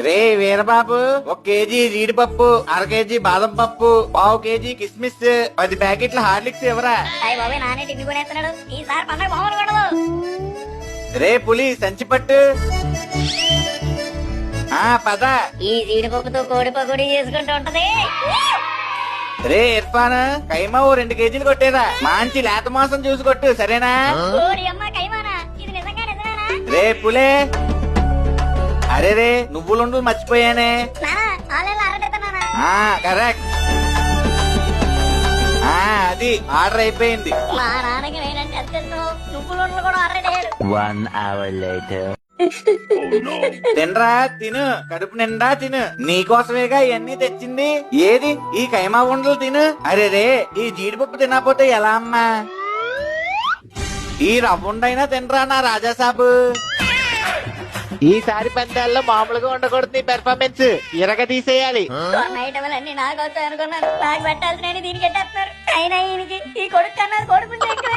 రే Veerababu, 1 KG జీడిపప్పు, 1/2 KG బాదం పప్పు, 1/2 కేజీ కిస్మిస్, 10 ప్యాకెట్ల హార్లిక్స్ ఇవ్వరా. అయ్య బాబే నానే టిఫిన్ కొనేస్తున్నాడు. ఈసారి పండగ మామూలు కొనదు. రే పులి, సంచి పట్టు. పద. ఈ జీడిపప్పుతో కోడి పకోడీ చేసుకుంటూ ఉంటది. రే ఇర్ఫాన్, కైమా 2 కేజీలు కొట్టేదా. మంచి లేత మాసం చూసి కొట్టు, సరేనా? ఓడి అమ్మ కైమానా, ఇది నిజంగా నిజమేనా? రే పులే. అరే రే, నువ్వులుండు మర్చిపోయానే. నానా ఆన్లైన్ ఆర్డర్ కరెక్ట్. అది ఆర్డర్ అయిపోయింది. మా నాన్నకి నేనంటే అత్యంతం నువ్వులు కూడా ఆర్డర్ అయ్యాడు. 1 hour later. తినరా, తిను, కడుపు నిండా తిను. నీకోసమేగా ఇవన్నీ తెచ్చింది. ఏది ఈ కైమా ఉండలు తిను. అరే రే, ఈ జీడిపప్పు తినకపోతే ఎలా అమ్మా? ఈ రవ్వుండైనా తినరా నా రాజాసాబు. ఈసారి పందాల్లో మామూలుగా ఉండకూడదు. నీ పెర్ఫార్మెన్స్ ఇరగ తీసేయాలి. ఐటమ్లన్నీ నాకు వచ్చాయి అనుకున్నాను. నాకు పెట్టాల్సిన దీనికి ఎట్టేస్తున్నారు. అయినా ఈయనకి ఈ కొడుకు కన్నా కొడుకుంటే ఎక్కువ